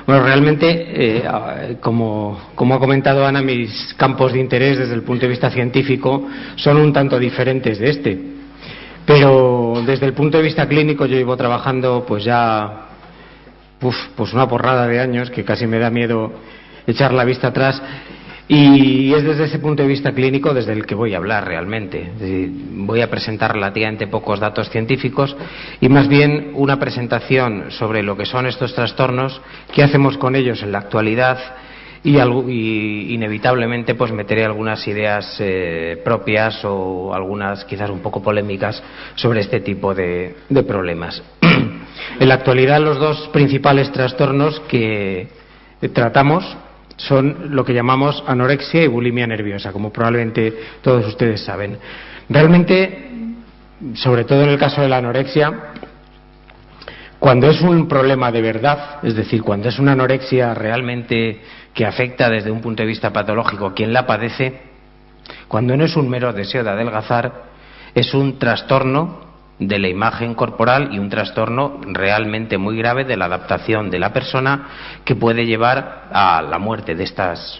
Bueno, realmente, como ha comentado Ana, mis campos de interés desde el punto de vista científico son un tanto diferentes de este. Pero desde el punto de vista clínico yo llevo trabajando pues ya pues una porrada de años, que casi me da miedo echar la vista atrás. Y es desde ese punto de vista clínico desde el que voy a hablar realmente. Voy a presentar relativamente pocos datos científicos y más bien una presentación sobre lo que son estos trastornos, qué hacemos con ellos en la actualidad y inevitablemente pues meteré algunas ideas propias o algunas quizás un poco polémicas sobre este tipo de problemas. En la actualidad los dos principales trastornos que tratamos son lo que llamamos anorexia y bulimia nerviosa, como probablemente todos ustedes saben. Realmente, sobre todo en el caso de la anorexia, cuando es un problema de verdad, es decir, cuando es una anorexia realmente que afecta desde un punto de vista patológico a quien la padece, cuando no es un mero deseo de adelgazar, es un trastorno de la imagen corporal y un trastorno realmente muy grave de la adaptación de la persona que puede llevar a la muerte de estas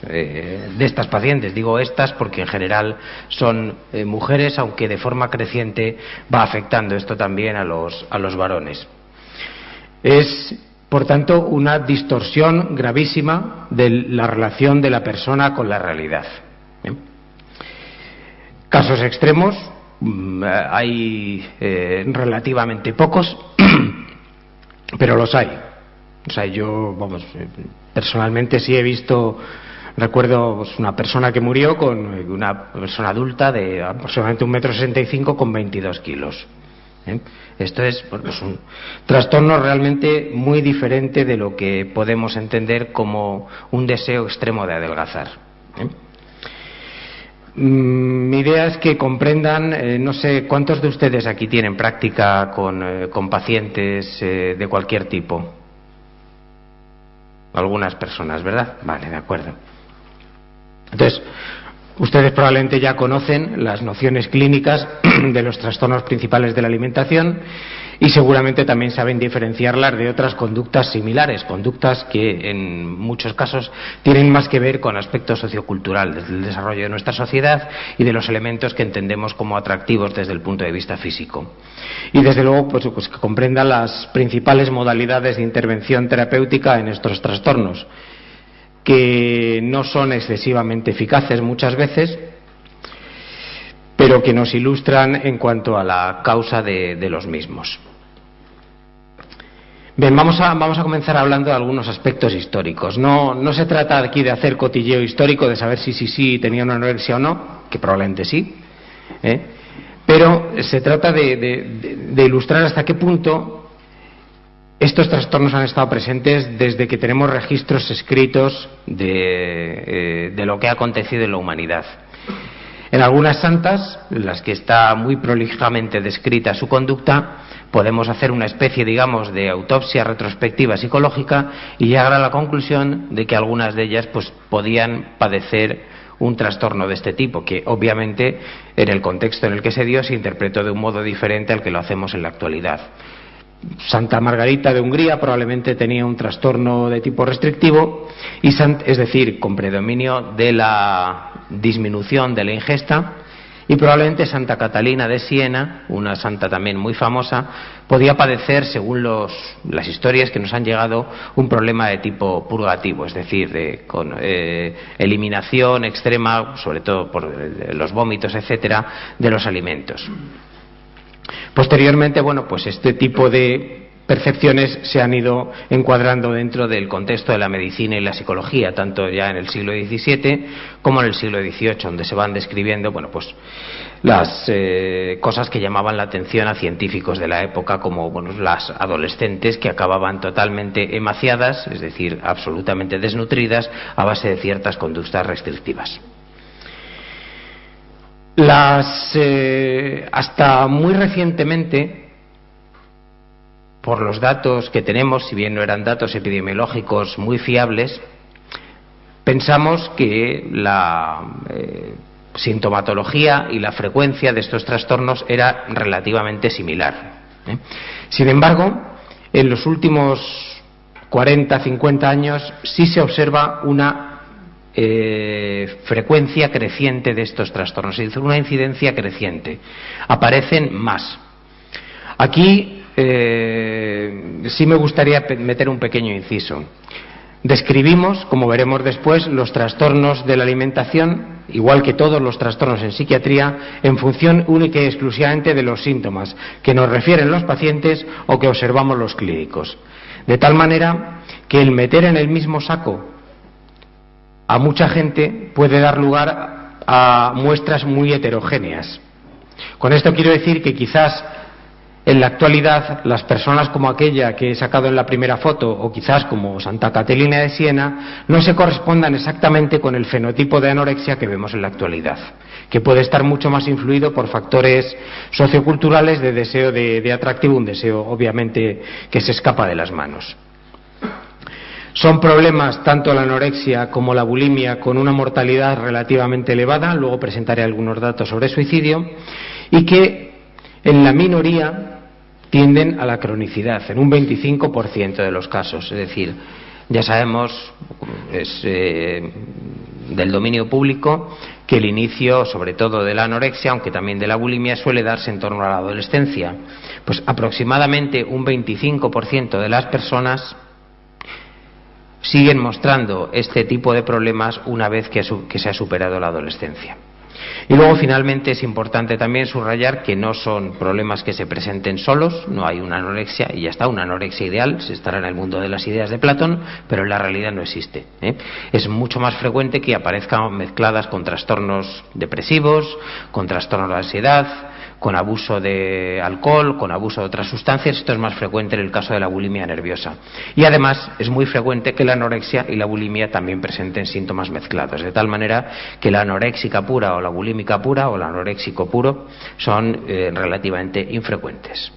pacientes. Digo estas porque en general son mujeres, aunque de forma creciente va afectando esto también a los varones. Es, por tanto, una distorsión gravísima de la relación de la persona con la realidad. Casos extremos hay relativamente pocos, pero los hay. O sea, yo, personalmente sí he visto, recuerdo una persona que murió con una persona adulta de aproximadamente 1,65 m con 22 kilos. Esto es un trastorno realmente muy diferente de lo que podemos entender como un deseo extremo de adelgazar. Mi idea es que comprendan, no sé, ¿cuántos de ustedes aquí tienen práctica con pacientes de cualquier tipo? Algunas personas, ¿verdad? Vale, de acuerdo. Entonces, ustedes probablemente ya conocen las nociones clínicas de los trastornos principales de la alimentación y seguramente también saben diferenciarlas de otras conductas similares, conductas que en muchos casos tienen más que ver con aspectos socioculturales del desarrollo de nuestra sociedad y de los elementos que entendemos como atractivos desde el punto de vista físico. Y desde luego pues que comprendan las principales modalidades de intervención terapéutica en estos trastornos, que no son excesivamente eficaces muchas veces, pero que nos ilustran en cuanto a la causa de los mismos. Bien, vamos a comenzar hablando de algunos aspectos históricos. No se trata aquí de hacer cotilleo histórico, de saber si tenía una anorexia o no, que probablemente sí, pero se trata de ilustrar hasta qué punto estos trastornos han estado presentes desde que tenemos registros escritos de lo que ha acontecido en la humanidad. En algunas santas, en las que está muy prolijamente descrita su conducta, podemos hacer una especie, digamos, de autopsia retrospectiva psicológica y llegar a la conclusión de que algunas de ellas pues podían padecer un trastorno de este tipo, que obviamente en el contexto en el que se dio se interpretó de un modo diferente al que lo hacemos en la actualidad. Santa Margarita de Hungría probablemente tenía un trastorno de tipo restrictivo, es decir, con predominio de la disminución de la ingesta, y probablemente Santa Catalina de Siena, una santa también muy famosa, podía padecer, según las historias que nos han llegado, un problema de tipo purgativo, es decir, con eliminación extrema, sobre todo por los vómitos, etcétera, de los alimentos. Posteriormente, pues este tipo de percepciones se han ido encuadrando dentro del contexto de la medicina y la psicología, tanto ya en el siglo XVII como en el siglo XVIII, donde se van describiendo, las cosas que llamaban la atención a científicos de la época, como las adolescentes que acababan totalmente emaciadas, es decir, absolutamente desnutridas, a base de ciertas conductas restrictivas. Hasta muy recientemente, por los datos que tenemos, si bien no eran datos epidemiológicos muy fiables, pensamos que la sintomatología y la frecuencia de estos trastornos era relativamente similar. Sin embargo, en los últimos 40, 50 años, sí se observa una frecuencia creciente de estos trastornos, es decir, una incidencia creciente. Aparecen más. Aquí sí me gustaría meter un pequeño inciso. Describimos, como veremos después, los trastornos de la alimentación, igual que todos los trastornos en psiquiatría, en función única y exclusivamente de los síntomas que nos refieren los pacientes o que observamos los clínicos. De tal manera que el meter en el mismo saco a mucha gente puede dar lugar a muestras muy heterogéneas. Con esto quiero decir que quizás en la actualidad las personas como aquella que he sacado en la primera foto, o quizás como Santa Catalina de Siena, no se correspondan exactamente con el fenotipo de anorexia que vemos en la actualidad, que puede estar mucho más influido por factores socioculturales de deseo de atractivo, un deseo obviamente que se escapa de las manos. Son problemas tanto la anorexia como la bulimia con una mortalidad relativamente elevada, luego presentaré algunos datos sobre suicidio, y que en la minoría tienden a la cronicidad, en un 25% de los casos. Es decir, ya sabemos, es del dominio público, que el inicio, sobre todo de la anorexia, aunque también de la bulimia, suele darse en torno a la adolescencia. Pues aproximadamente un 25% de las personas siguen mostrando este tipo de problemas una vez que se ha superado la adolescencia. Y luego, finalmente, es importante también subrayar que no son problemas que se presenten solos, no hay una anorexia y ya está, una anorexia ideal, se estará en el mundo de las ideas de Platón, pero en la realidad no existe. Es mucho más frecuente que aparezcan mezcladas con trastornos depresivos, con trastornos de ansiedad, con abuso de alcohol, con abuso de otras sustancias. Esto es más frecuente en el caso de la bulimia nerviosa. Y además es muy frecuente que la anorexia y la bulimia también presenten síntomas mezclados, de tal manera que la anoréxica pura o la bulímica pura o el anoréxico puro son relativamente infrecuentes.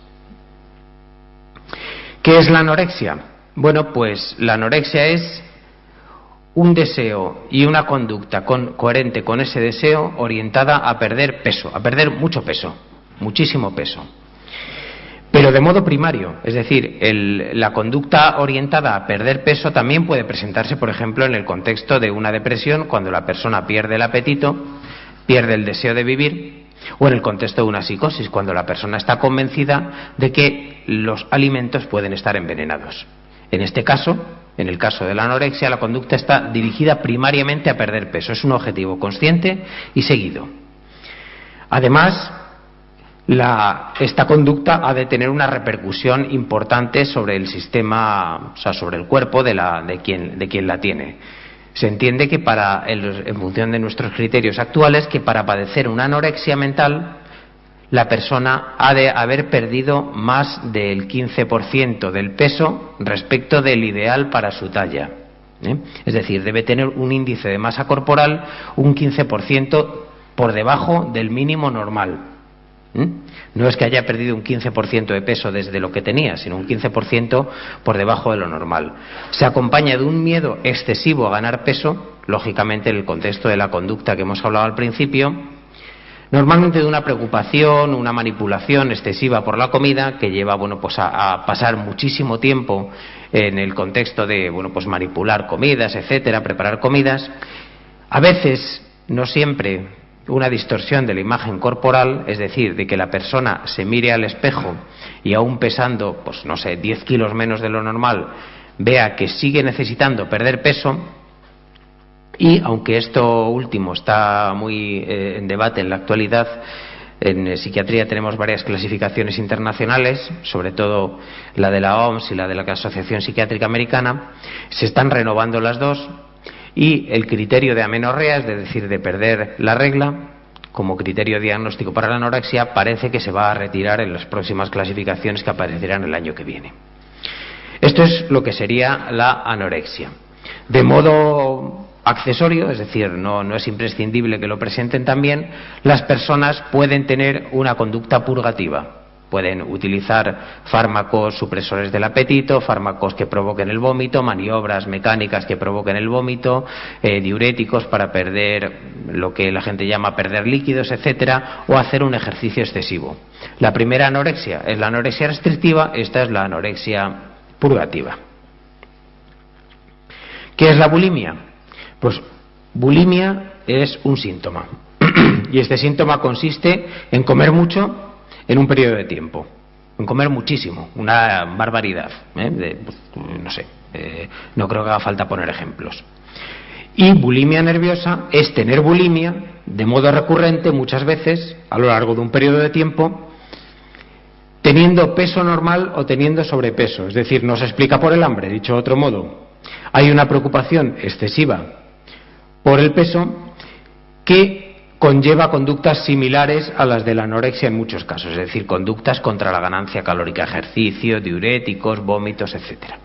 ¿Qué es la anorexia? Bueno, pues la anorexia es un deseo y una conducta coherente con ese deseo orientada a perder peso, a perder mucho peso, muchísimo peso. Pero de modo primario, es decir, la conducta orientada a perder peso también puede presentarse, por ejemplo, en el contexto de una depresión, cuando la persona pierde el apetito, pierde el deseo de vivir, o en el contexto de una psicosis, cuando la persona está convencida de que los alimentos pueden estar envenenados. En este caso, en el caso de la anorexia, la conducta está dirigida primariamente a perder peso. Es un objetivo consciente y seguido. Además, esta conducta ha de tener una repercusión importante sobre el sistema, o sea, sobre el cuerpo de quien la tiene. Se entiende que en función de nuestros criterios actuales, que para padecer una anorexia mental, la persona ha de haber perdido más del 15% del peso respecto del ideal para su talla. Es decir, debe tener un índice de masa corporal un 15% por debajo del mínimo normal. No es que haya perdido un 15% de peso desde lo que tenía, sino un 15% por debajo de lo normal. Se acompaña de un miedo excesivo a ganar peso, lógicamente en el contexto de la conducta que hemos hablado al principio, normalmente de una preocupación, una manipulación excesiva por la comida, que lleva a pasar muchísimo tiempo en el contexto de manipular comidas, etcétera, preparar comidas. A veces, no siempre, una distorsión de la imagen corporal, es decir, de que la persona se mire al espejo y aún pesando, 10 kilos menos de lo normal, vea que sigue necesitando perder peso. Y aunque esto último está muy en debate en la actualidad, en psiquiatría tenemos varias clasificaciones internacionales, sobre todo la de la OMS y la de la Asociación Psiquiátrica Americana, se están renovando las dos, y el criterio de amenorrea, es decir, de perder la regla, como criterio diagnóstico para la anorexia, parece que se va a retirar en las próximas clasificaciones que aparecerán el año que viene. Esto es lo que sería la anorexia. De modo accesorio, es decir, no es imprescindible que lo presenten también, las personas pueden tener una conducta purgativa. Pueden utilizar fármacos supresores del apetito, fármacos que provoquen el vómito, maniobras mecánicas que provoquen el vómito, diuréticos para perder lo que la gente llama perder líquidos, etcétera, o hacer un ejercicio excesivo. La primera anorexia es la anorexia restrictiva, esta es la anorexia purgativa. ¿Qué es la bulimia? Pues bulimia es un síntoma. Y este síntoma consiste en comer mucho en un periodo de tiempo. En comer muchísimo, una barbaridad. No sé, no creo que haga falta poner ejemplos. Y bulimia nerviosa es tener bulimia de modo recurrente muchas veces a lo largo de un periodo de tiempo, teniendo peso normal o teniendo sobrepeso. Es decir, no se explica por el hambre, dicho de otro modo. Hay una preocupación excesiva por el peso que conlleva conductas similares a las de la anorexia en muchos casos, es decir, conductas contra la ganancia calórica, ejercicio, diuréticos, vómitos, etcétera.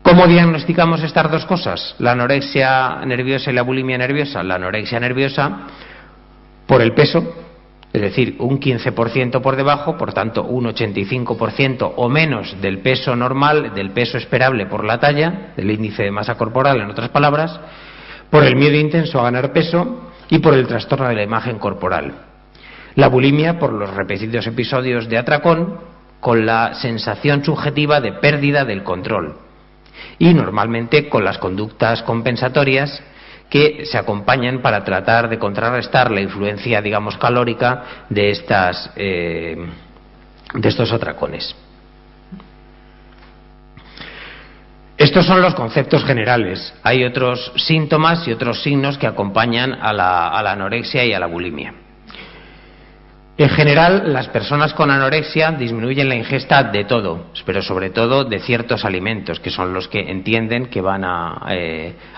¿Cómo diagnosticamos estas dos cosas? La anorexia nerviosa y la bulimia nerviosa. La anorexia nerviosa por el peso, es decir, un 15% por debajo, por tanto un 85% o menos del peso normal, del peso esperable por la talla, del índice de masa corporal, en otras palabras, por el miedo intenso a ganar peso y por el trastorno de la imagen corporal. La bulimia por los repetidos episodios de atracón con la sensación subjetiva de pérdida del control y normalmente con las conductas compensatorias que se acompañan para tratar de contrarrestar la influencia, digamos, calórica de estos atracones. Estos son los conceptos generales. Hay otros síntomas y otros signos que acompañan a la anorexia y a la bulimia. En general, las personas con anorexia disminuyen la ingesta de todo, pero sobre todo de ciertos alimentos, que son los que entienden que van a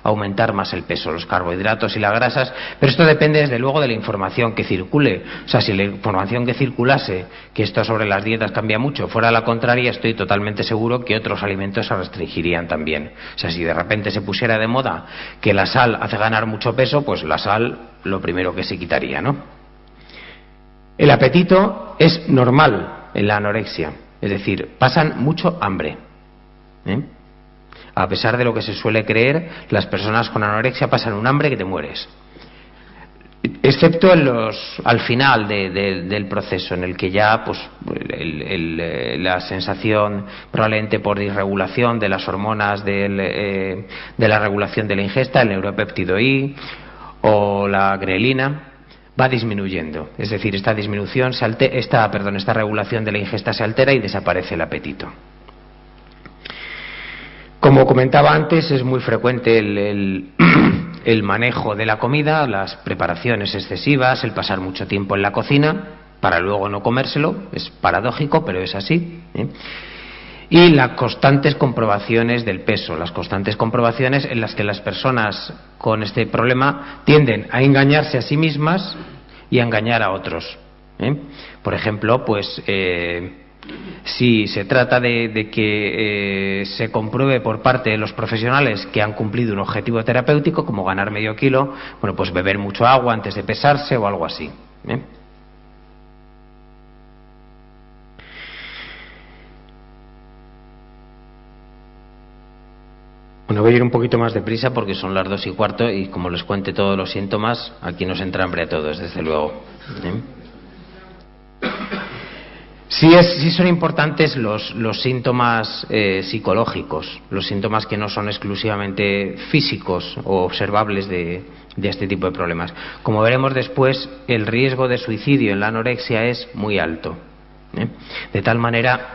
aumentar más el peso, los carbohidratos y las grasas, pero esto depende desde luego de la información que circule. O sea, si la información que circulase, que esto sobre las dietas cambia mucho, fuera la contraria, estoy totalmente seguro que otros alimentos se restringirían también. O sea, si de repente se pusiera de moda que la sal hace ganar mucho peso, pues la sal lo primero que se quitaría, ¿no? El apetito es normal en la anorexia, es decir, pasan mucho hambre. A pesar de lo que se suele creer, las personas con anorexia pasan un hambre que te mueres. Excepto al final del proceso, en el que ya pues la sensación probablemente por disregulación de las hormonas de la regulación de la ingesta, el neuropéptido I o la grelina, va disminuyendo, es decir, esta regulación de la ingesta se altera y desaparece el apetito. Como comentaba antes, es muy frecuente el manejo de la comida, las preparaciones excesivas, el pasar mucho tiempo en la cocina para luego no comérselo, es paradójico, pero es así, y las constantes comprobaciones del peso, las constantes comprobaciones en las que las personas con este problema tienden a engañarse a sí mismas y a engañar a otros. Por ejemplo, pues si se trata de que se compruebe por parte de los profesionales que han cumplido un objetivo terapéutico, como ganar medio kilo, bueno, pues beber mucho agua antes de pesarse o algo así. Bueno, voy a ir un poquito más deprisa porque son las 2:15 y como les cuente todos los síntomas, aquí nos entra hambre a todos, desde luego. Sí son importantes los síntomas psicológicos, los síntomas que no son exclusivamente físicos o observables de este tipo de problemas. Como veremos después, el riesgo de suicidio en la anorexia es muy alto. De tal manera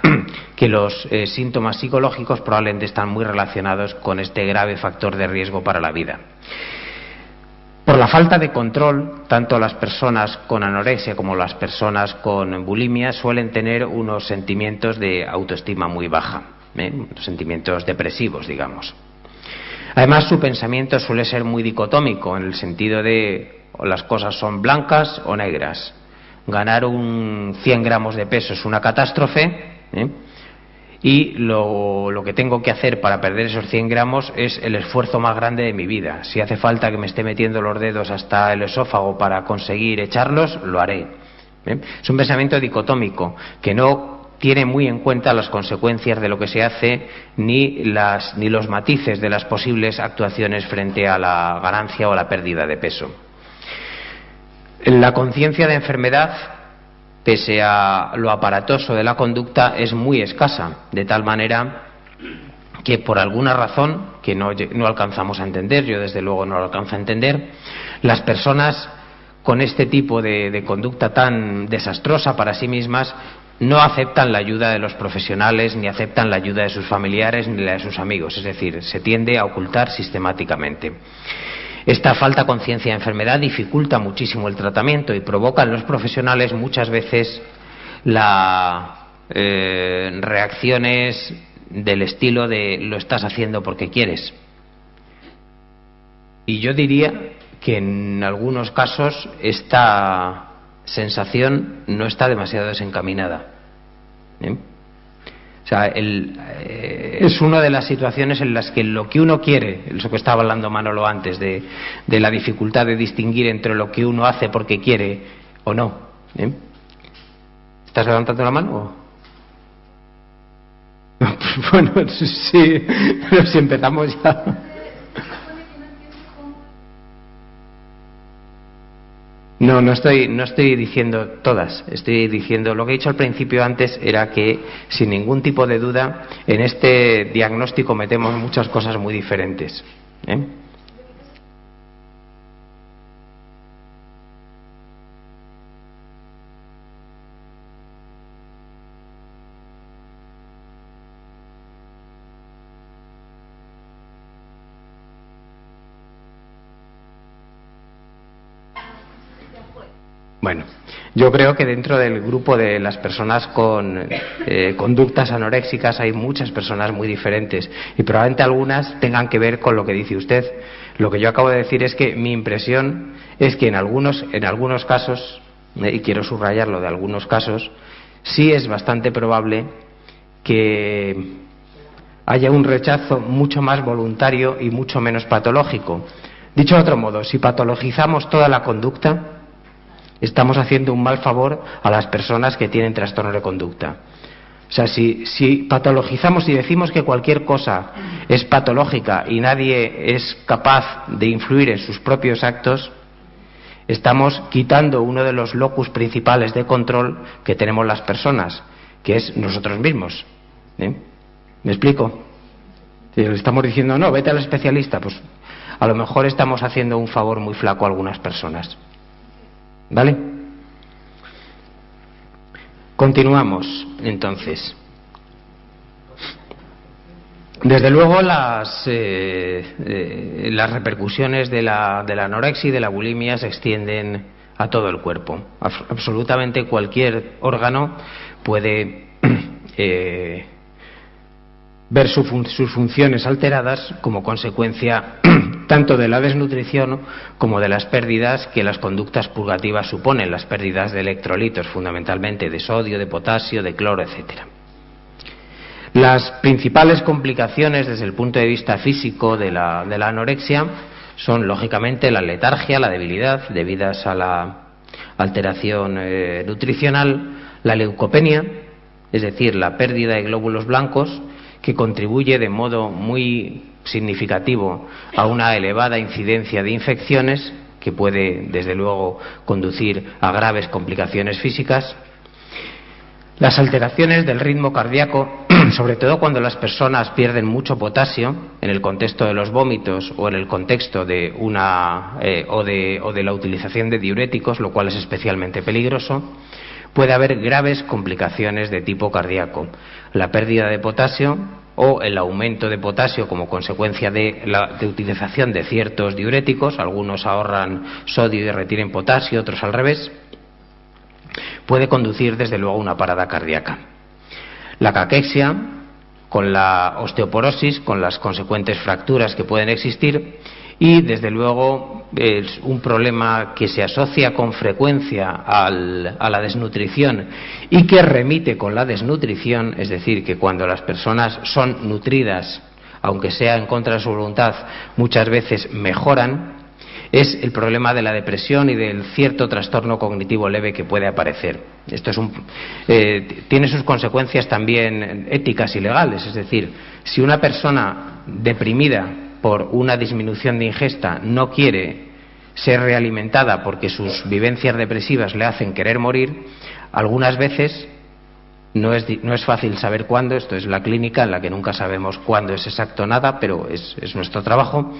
que los síntomas psicológicos probablemente están muy relacionados con este grave factor de riesgo para la vida. Por la falta de control, tanto las personas con anorexia como las personas con bulimia suelen tener unos sentimientos de autoestima muy baja, sentimientos depresivos, digamos. Además, su pensamiento suele ser muy dicotómico, en el sentido de o las cosas son blancas o negras. Ganar 100 gramos de peso es una catástrofe, y lo que tengo que hacer para perder esos 100 gramos es el esfuerzo más grande de mi vida. Si hace falta que me esté metiendo los dedos hasta el esófago para conseguir echarlos, lo haré. Es un pensamiento dicotómico que no tiene muy en cuenta las consecuencias de lo que se hace ni los matices de las posibles actuaciones frente a la ganancia o la pérdida de peso. La conciencia de enfermedad, pese a lo aparatoso de la conducta, es muy escasa, de tal manera que por alguna razón que no alcanzamos a entender, yo desde luego no lo alcanzo a entender, las personas con este tipo de conducta tan desastrosa para sí mismas no aceptan la ayuda de los profesionales, ni aceptan la ayuda de sus familiares, ni la de sus amigos, es decir, se tiende a ocultar sistemáticamente. Esta falta de conciencia de enfermedad dificulta muchísimo el tratamiento y provoca en los profesionales muchas veces reacciones del estilo de lo estás haciendo porque quieres. Y yo diría que en algunos casos esta sensación no está demasiado desencaminada. O sea, es una de las situaciones en las que lo que uno quiere, eso que estaba hablando Manolo antes, de la dificultad de distinguir entre lo que uno hace porque quiere o no. ¿Estás levantando la mano? Bueno, sí, pero si empezamos ya. No estoy diciendo todas, estoy diciendo lo que he dicho al principio antes era que sin ningún tipo de duda en este diagnóstico metemos muchas cosas muy diferentes. Bueno, yo creo que dentro del grupo de las personas con conductas anoréxicas hay muchas personas muy diferentes y probablemente algunas tengan que ver con lo que dice usted. Lo que yo acabo de decir es que mi impresión es que en algunos casos, y quiero subrayarlo de algunos casos, sí es bastante probable que haya un rechazo mucho más voluntario y mucho menos patológico. Dicho de otro modo, si patologizamos toda la conducta, estamos haciendo un mal favor a las personas que tienen trastorno de conducta. O sea, si patologizamos y decimos que cualquier cosa es patológica y nadie es capaz de influir en sus propios actos, estamos quitando uno de los locus principales de control que tenemos las personas, que es nosotros mismos. ¿Me explico? Si le estamos diciendo, no, vete al especialista, pues a lo mejor estamos haciendo un favor muy flaco a algunas personas. ¿Vale? Continuamos, entonces. Desde luego las repercusiones de la anorexia y de la bulimia se extienden a todo el cuerpo. Absolutamente cualquier órgano puede ver sus funciones alteradas como consecuencia tanto de la desnutrición como de las pérdidas que las conductas purgativas suponen, las pérdidas de electrolitos fundamentalmente, de sodio, de potasio, de cloro, etcétera. Las principales complicaciones desde el punto de vista físico de la anorexia son lógicamente la letargia, la debilidad debidas a la alteración nutricional, la leucopenia, es decir, la pérdida de glóbulos blancos, que contribuye de modo muy significativo a una elevada incidencia de infecciones que puede, desde luego, conducir a graves complicaciones físicas. Las alteraciones del ritmo cardíaco, sobre todo cuando las personas pierden mucho potasio, en el contexto de los vómitos o en el contexto de o de la utilización de diuréticos, lo cual es especialmente peligroso, puede haber graves complicaciones de tipo cardíaco. La pérdida de potasio o el aumento de potasio como consecuencia de utilización de ciertos diuréticos, algunos ahorran sodio y retienen potasio, otros al revés, puede conducir desde luego a una parada cardíaca. La caquexia, con la osteoporosis, con las consecuentes fracturas que pueden existir, y desde luego es un problema que se asocia con frecuencia a la desnutrición y que remite con la desnutrición, es decir, que cuando las personas son nutridas, aunque sea en contra de su voluntad, muchas veces mejoran, es el problema de la depresión y del cierto trastorno cognitivo leve que puede aparecer. Esto tiene sus consecuencias también éticas y legales, es decir, si una persona deprimida por una disminución de ingesta no quiere ser realimentada porque sus vivencias depresivas le hacen querer morir, algunas veces No es fácil saber cuándo, esto es la clínica en la que nunca sabemos cuándo es exacto nada, pero es nuestro trabajo.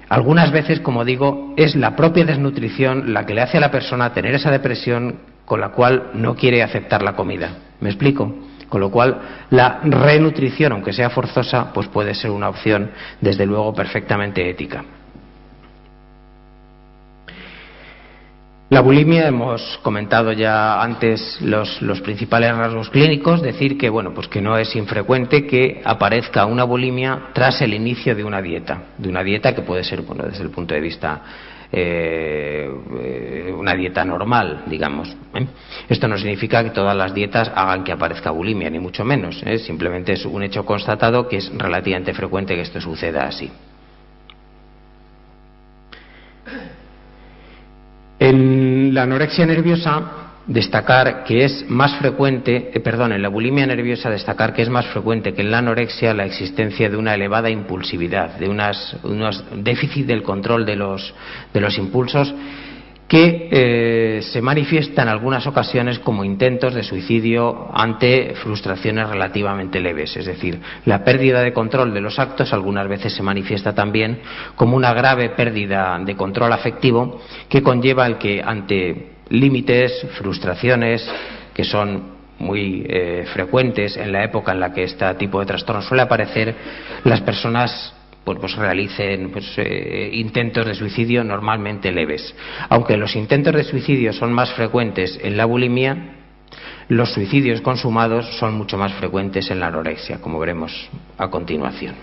Algunas veces, como digo, es la propia desnutrición la que le hace a la persona tener esa depresión con la cual no quiere aceptar la comida. ¿Me explico? Con lo cual, la renutrición, aunque sea forzosa, pues puede ser una opción, desde luego, perfectamente ética. La bulimia, hemos comentado ya antes los principales rasgos clínicos, decir que, bueno, pues que no es infrecuente que aparezca una bulimia tras el inicio de una dieta que puede ser, bueno, desde el punto de vista una dieta normal, digamos. Esto no significa que todas las dietas hagan que aparezca bulimia, ni mucho menos, simplemente es un hecho constatado que es relativamente frecuente que esto suceda así. En la anorexia nerviosa, destacar que es más frecuente, en la bulimia nerviosa, destacar que es más frecuente que en la anorexia la existencia de una elevada impulsividad, de unos déficit del control de los impulsos que se manifiesta en algunas ocasiones como intentos de suicidio ante frustraciones relativamente leves. Es decir, la pérdida de control de los actos algunas veces se manifiesta también como una grave pérdida de control afectivo que conlleva el que ante límites, frustraciones que son muy frecuentes en la época en la que este tipo de trastorno suele aparecer, las personas pues realicen intentos de suicidio normalmente leves. Aunque los intentos de suicidio son más frecuentes en la bulimia, los suicidios consumados son mucho más frecuentes en la anorexia, como veremos a continuación.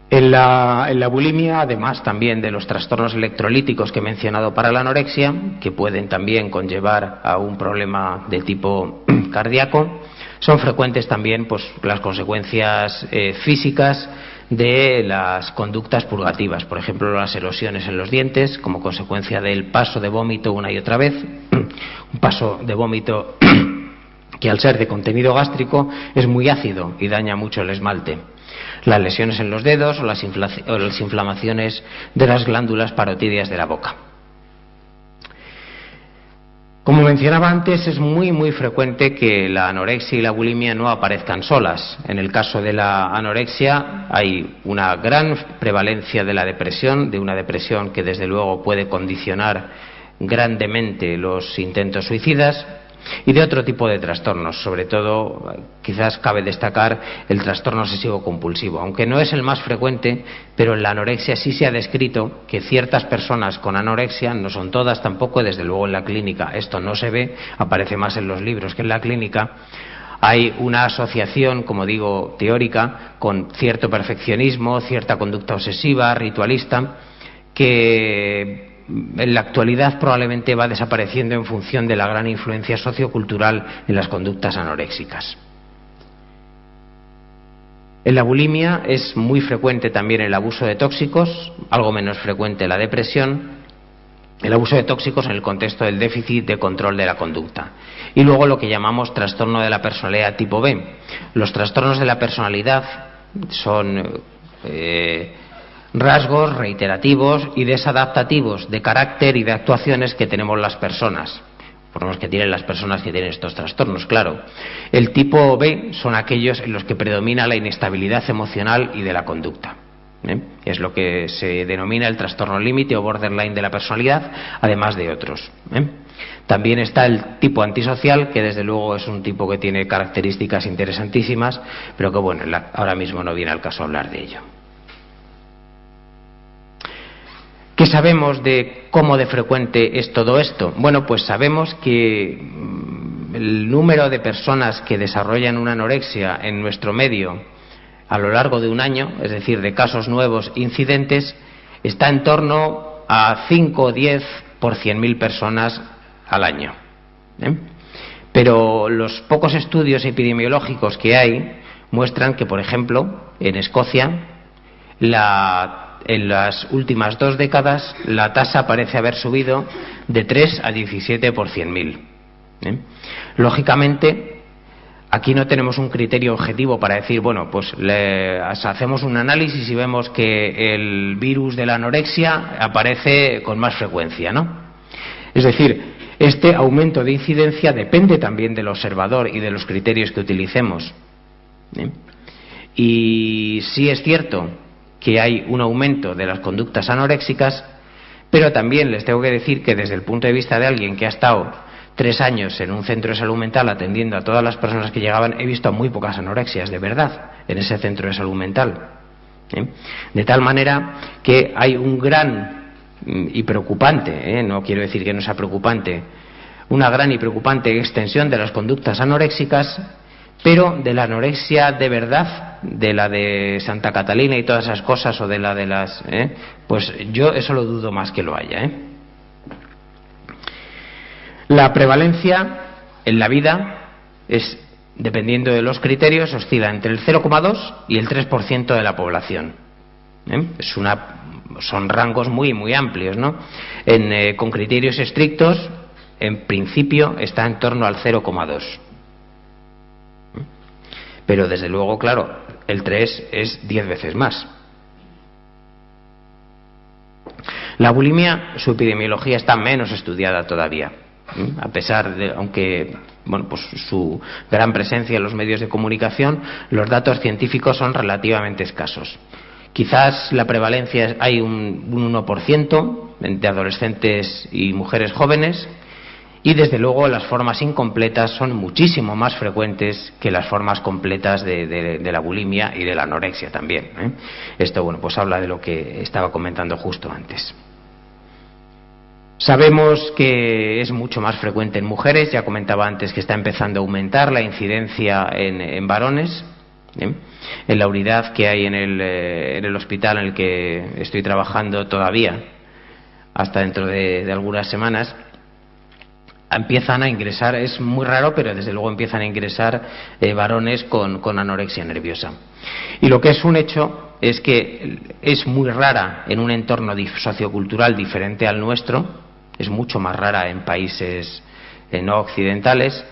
En la bulimia, además también de los trastornos electrolíticos que he mencionado para la anorexia, que pueden también conllevar a un problema de tipo cardíaco, son frecuentes también pues las consecuencias físicas de las conductas purgativas, por ejemplo las erosiones en los dientes como consecuencia del paso de vómito una y otra vez, un paso de vómito que al ser de contenido gástrico es muy ácido y daña mucho el esmalte, las lesiones en los dedos o las inflamaciones de las glándulas parotídeas de la boca. Como mencionaba antes, es muy frecuente que la anorexia y la bulimia no aparezcan solas. En el caso de la anorexia hay una gran prevalencia de la depresión, de una depresión que desde luego puede condicionar grandemente los intentos suicidas, y de otro tipo de trastornos, sobre todo quizás cabe destacar el trastorno obsesivo compulsivo, aunque no es el más frecuente, pero en la anorexia sí se ha descrito que ciertas personas con anorexia, no son todas tampoco, desde luego en la clínica esto no se ve, aparece más en los libros que en la clínica, hay una asociación, como digo, teórica, con cierto perfeccionismo, cierta conducta obsesiva, ritualista, que en la actualidad probablemente va desapareciendo en función de la gran influencia sociocultural en las conductas anoréxicas. En la bulimia es muy frecuente también el abuso de tóxicos, algo menos frecuente la depresión, el abuso de tóxicos en el contexto del déficit de control de la conducta. Y luego lo que llamamos trastorno de la personalidad tipo B. Los trastornos de la personalidad son rasgos reiterativos y desadaptativos de carácter y de actuaciones que tenemos las personas, por los que tienen las personas que tienen estos trastornos, claro. El tipo B son aquellos en los que predomina la inestabilidad emocional y de la conducta. Es lo que se denomina el trastorno límite o borderline de la personalidad, además de otros. También está el tipo antisocial, que desde luego es un tipo que tiene características interesantísimas, pero que bueno, ahora mismo no viene al caso hablar de ello. ¿Qué sabemos de cómo de frecuente es todo esto? Bueno, pues sabemos que el número de personas que desarrollan una anorexia en nuestro medio a lo largo de un año, es decir, de casos nuevos incidentes, está en torno a 5 o 10 por 100.000 personas al año. Pero los pocos estudios epidemiológicos que hay muestran que, por ejemplo, en Escocia, en las últimas 2 décadas la tasa parece haber subido de 3 a 17 por 100.000. Lógicamente, aquí no tenemos un criterio objetivo para decir, bueno, pues hacemos un análisis y vemos que el virus de la anorexia aparece con más frecuencia, ¿no? Es decir, Este aumento de incidencia depende también del observador y de los criterios que utilicemos. Y sí es cierto que hay un aumento de las conductas anoréxicas, pero también les tengo que decir que desde el punto de vista de alguien que ha estado 3 años en un centro de salud mental atendiendo a todas las personas que llegaban, he visto muy pocas anorexias, de verdad, en ese centro de salud mental. De tal manera que hay un gran y preocupante, no quiero decir que no sea preocupante, una gran y preocupante extensión de las conductas anoréxicas, pero de la anorexia de verdad, de la de Santa Catalina y todas esas cosas, o de la de las... pues yo eso lo dudo más que lo haya. La prevalencia en la vida es, dependiendo de los criterios, oscila entre el 0,2 y el 3% de la población. Son rangos muy, muy amplios, ¿no? Con criterios estrictos, en principio está en torno al 0,2. Pero desde luego, claro, el 3 es 10 veces más. La bulimia, su epidemiología está menos estudiada todavía, a pesar de, aunque pues su gran presencia en los medios de comunicación, los datos científicos son relativamente escasos. Quizás la prevalencia hay un 1% entre adolescentes y mujeres jóvenes, y desde luego las formas incompletas son muchísimo más frecuentes que las formas completas de la bulimia y de la anorexia también. Esto, pues habla de lo que estaba comentando justo antes. Sabemos que es mucho más frecuente en mujeres, ya comentaba antes que está empezando a aumentar la incidencia en varones. En la unidad que hay en el hospital en el que estoy trabajando todavía, hasta dentro de algunas semanas, empiezan a ingresar, es muy raro, pero desde luego empiezan a ingresar varones con anorexia nerviosa. Y lo que es un hecho es que es muy rara en un entorno sociocultural diferente al nuestro, es mucho más rara en países no occidentales,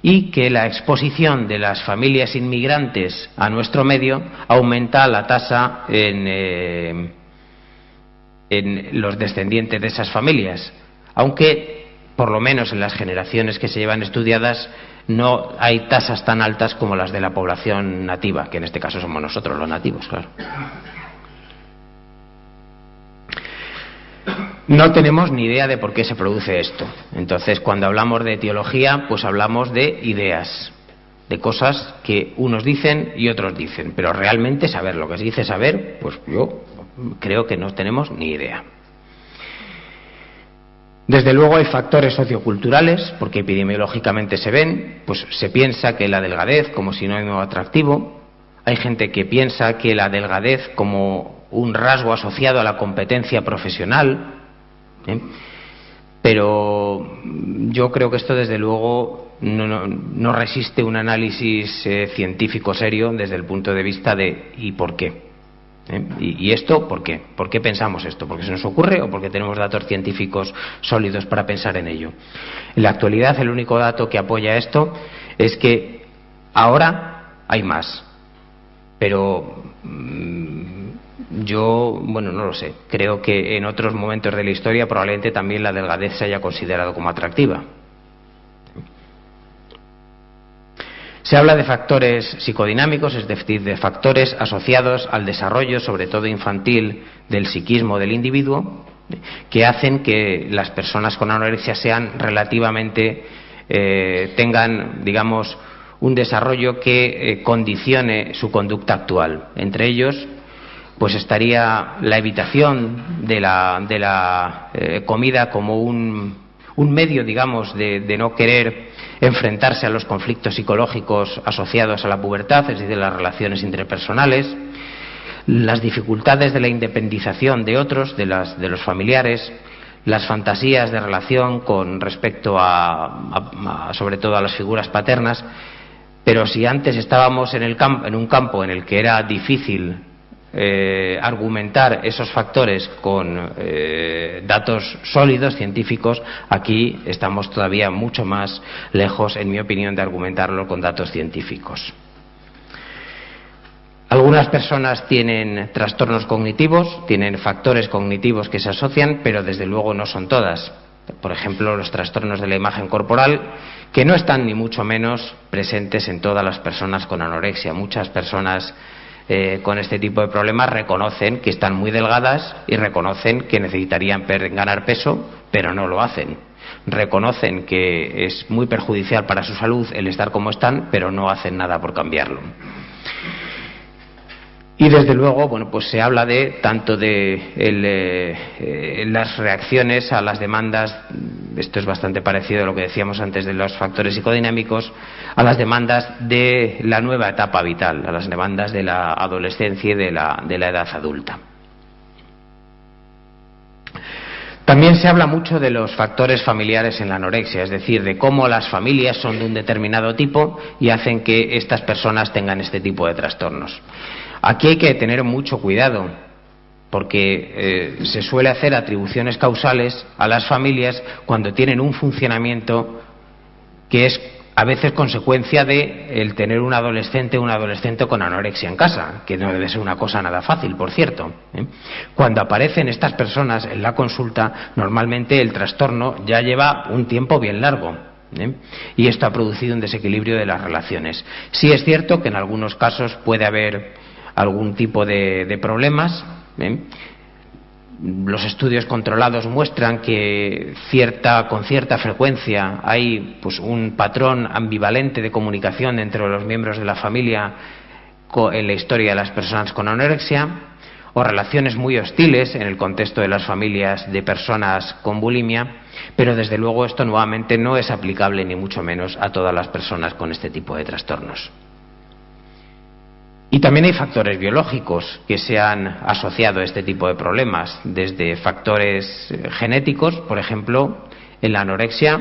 y que la exposición de las familias inmigrantes a nuestro medio aumenta la tasa en los descendientes de esas familias, aunque por lo menos en las generaciones que se llevan estudiadas no hay tasas tan altas como las de la población nativa, que en este caso somos nosotros los nativos, claro. No tenemos ni idea de por qué se produce esto. Entonces, cuando hablamos de etiología, pues hablamos de ideas, de cosas que unos dicen y otros dicen, pero realmente saber lo que se dice saber, pues yo creo que no tenemos ni idea. Desde luego hay factores socioculturales, porque epidemiológicamente se ven, pues se piensa que la delgadez como sinónimo atractivo, hay gente que piensa que la delgadez como un rasgo asociado a la competencia profesional, pero yo creo que esto desde luego no resiste un análisis científico serio desde el punto de vista de ¿y por qué? ¿Y esto por qué? ¿Por qué pensamos esto? ¿Porque se nos ocurre o porque tenemos datos científicos sólidos para pensar en ello? En la actualidad el único dato que apoya esto es que ahora hay más, pero yo, no lo sé, creo que en otros momentos de la historia probablemente también la delgadez se haya considerado como atractiva. Se habla de factores psicodinámicos, es decir, de factores asociados al desarrollo, sobre todo infantil, del psiquismo del individuo, que hacen que las personas con anorexia sean relativamente, tengan, digamos, un desarrollo que condicione su conducta actual. Entre ellos, pues estaría la evitación de la comida como un medio, digamos, de no querer enfrentarse a los conflictos psicológicos asociados a la pubertad, es decir, las relaciones interpersonales, las dificultades de la independización de otros, de los familiares, las fantasías de relación con respecto sobre todo a las figuras paternas. Pero si antes estábamos en un campo en el que era difícil argumentar esos factores con datos sólidos científicos, aquí estamos todavía mucho más lejos, en mi opinión, de argumentarlo con datos científicos. Algunas personas tienen trastornos cognitivos, tienen factores cognitivos que se asocian, pero desde luego no son todas. por ejemplo, los trastornos de la imagen corporal, que no están ni mucho menos presentes en todas las personas con anorexia. Muchas personas con este tipo de problemas reconocen que están muy delgadas y reconocen que necesitarían ganar peso, pero no lo hacen. Reconocen que es muy perjudicial para su salud el estar como están, pero no hacen nada por cambiarlo. Y desde luego, bueno, pues se habla de tanto de las reacciones a las demandas, esto es bastante parecido a lo que decíamos antes de los factores psicodinámicos, a las demandas de la nueva etapa vital, a las demandas de la adolescencia y de la edad adulta. También se habla mucho de los factores familiares en la anorexia, es decir, de cómo las familias son de un determinado tipo y hacen que estas personas tengan este tipo de trastornos. Aquí hay que tener mucho cuidado, porque se suele hacer atribuciones causales a las familias cuando tienen un funcionamiento que es a veces consecuencia de el tener un adolescente o un adolescente con anorexia en casa, que no debe ser una cosa nada fácil, por cierto. Cuando aparecen estas personas en la consulta, normalmente el trastorno ya lleva un tiempo bien largo. Y esto ha producido un desequilibrio de las relaciones. Sí es cierto que en algunos casos puede haber algún tipo de problemas. Los estudios controlados muestran que con cierta frecuencia hay pues un patrón ambivalente de comunicación entre los miembros de la familia en la historia de las personas con anorexia, o relaciones muy hostiles en el contexto de las familias de personas con bulimia, pero desde luego esto nuevamente no es aplicable ni mucho menos a todas las personas con este tipo de trastornos. Y también hay factores biológicos que se han asociado a este tipo de problemas, desde factores genéticos, por ejemplo, en la anorexia,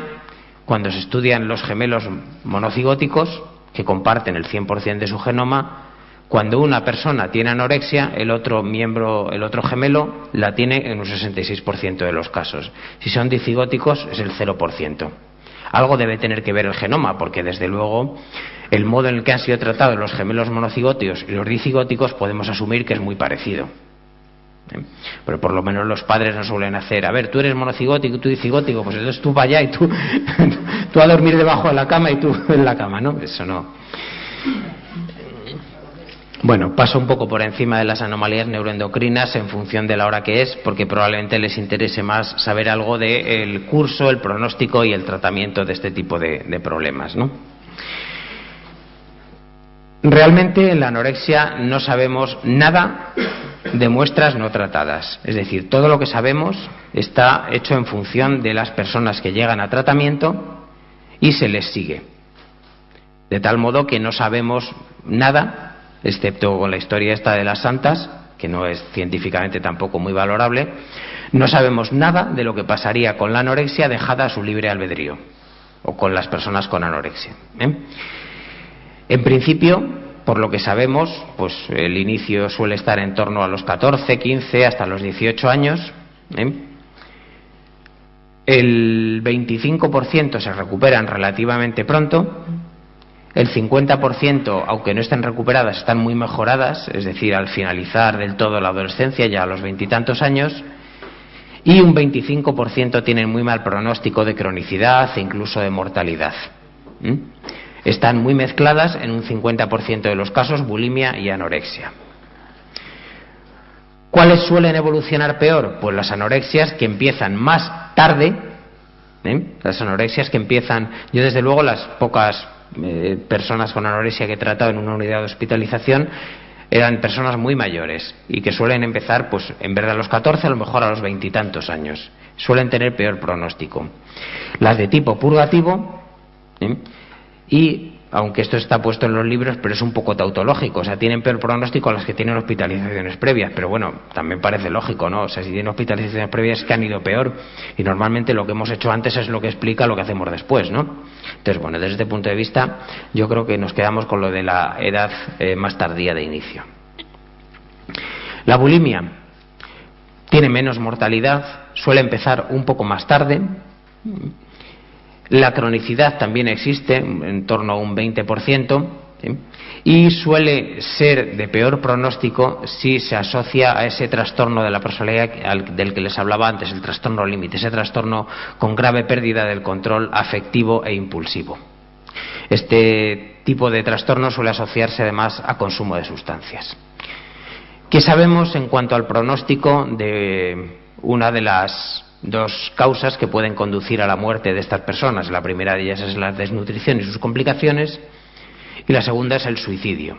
cuando se estudian los gemelos monocigóticos, que comparten el 100% de su genoma, cuando una persona tiene anorexia, el otro gemelo la tiene en un 66% de los casos. Si son dicigóticos, es el 0%. Algo debe tener que ver el genoma, porque desde luego el modo en el que han sido tratados los gemelos monocigóticos y los dicigóticos podemos asumir que es muy parecido. Pero por lo menos los padres no suelen hacer, a ver, tú eres monocigótico y tú dicigótico, pues entonces tú para allá y tú a dormir debajo de la cama y tú en la cama, ¿no? Eso no. Bueno, paso un poco por encima de las anomalías neuroendocrinas en función de la hora que es, porque probablemente les interese más saber algo del curso, el pronóstico y el tratamiento de este tipo de problemas, ¿no? Realmente en la anorexia no sabemos nada de muestras no tratadas, es decir, todo lo que sabemos está hecho en función de las personas que llegan a tratamiento y se les sigue, de tal modo que no sabemos nada, excepto con la historia esta de las santas, que no es científicamente tampoco muy valorable. No sabemos nada de lo que pasaría con la anorexia dejada a su libre albedrío, o con las personas con anorexia. En principio, por lo que sabemos, pues el inicio suele estar en torno a los 14, 15, hasta los 18 años. El 25% se recuperan relativamente pronto. El 50%, aunque no estén recuperadas, están muy mejoradas, es decir, al finalizar del todo la adolescencia, ya a los 20 y tantos años, y un 25% tienen muy mal pronóstico de cronicidad e incluso de mortalidad. Están muy mezcladas en un 50% de los casos, bulimia y anorexia. ¿Cuáles suelen evolucionar peor? Pues las anorexias que empiezan más tarde, las anorexias que empiezan, yo desde luego las pocas personas con anorexia que he tratado en una unidad de hospitalización eran personas muy mayores y que suelen empezar, pues en vez de a los 14, a lo mejor a los 20 y tantos años. Suelen tener peor pronóstico. Las de tipo purgativo, y aunque esto está puesto en los libros, pero es un poco tautológico, o sea, tienen peor pronóstico las que tienen hospitalizaciones previas, pero bueno, también parece lógico, ¿no? O sea, si tienen hospitalizaciones previas es que han ido peor, y normalmente lo que hemos hecho antes es lo que explica lo que hacemos después, ¿no? Entonces, bueno, desde este punto de vista, yo creo que nos quedamos con lo de la edad más tardía de inicio. La bulimia tiene menos mortalidad, suele empezar un poco más tarde. La cronicidad también existe, en torno a un 20%, ¿sí? Y suele ser de peor pronóstico si se asocia a ese trastorno de la personalidad del que les hablaba antes, el trastorno límite, ese trastorno con grave pérdida del control afectivo e impulsivo. Este tipo de trastorno suele asociarse además a consumo de sustancias. ¿Qué sabemos en cuanto al pronóstico de una de las dos causas que pueden conducir a la muerte de estas personas? La primera de ellas es la desnutrición y sus complicaciones, y la segunda es el suicidio.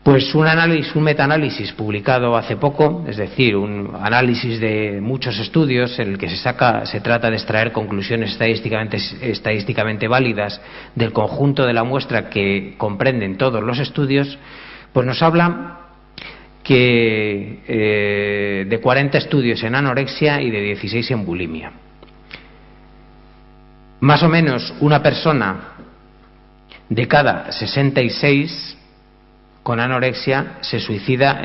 Pues un metaanálisis publicado hace poco, es decir, un análisis de muchos estudios en el que se trata de extraer conclusiones estadísticamente válidas del conjunto de la muestra que comprenden todos los estudios, pues nos habla que de 40 estudios en anorexia y de 16 en bulimia. Más o menos una persona de cada 66 con anorexia se suicida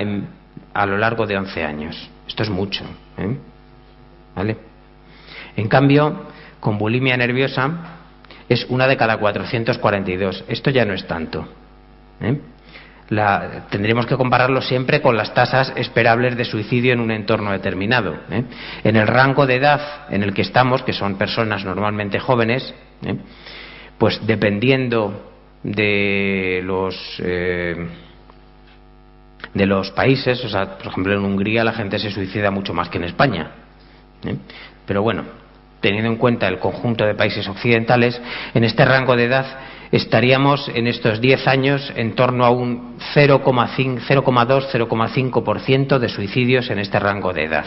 a lo largo de 11 años. Esto es mucho, ¿vale? En cambio, con bulimia nerviosa es una de cada 442. Esto ya no es tanto, tendríamos que compararlo siempre con las tasas esperables de suicidio en un entorno determinado. En el rango de edad en el que estamos, que son personas normalmente jóvenes, pues dependiendo de los países, o sea, por ejemplo en Hungría la gente se suicida mucho más que en España, pero bueno, teniendo en cuenta el conjunto de países occidentales, en este rango de edad estaríamos en estos 10 años en torno a un 0,2-0,5% de suicidios en este rango de edad.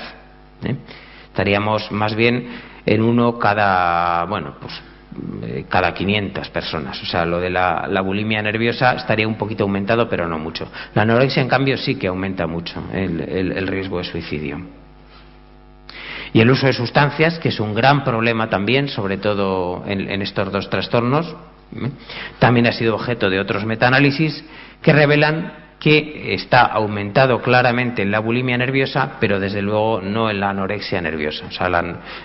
Estaríamos más bien en uno cada 500 personas. O sea, lo de la bulimia nerviosa estaría un poquito aumentado, pero no mucho. La anorexia, en cambio, sí que aumenta mucho el riesgo de suicidio. Y el uso de sustancias, que es un gran problema también, sobre todo en estos dos trastornos, también ha sido objeto de otros metaanálisis que revelan que está aumentado claramente en la bulimia nerviosa, pero desde luego no en la anorexia nerviosa. O sea,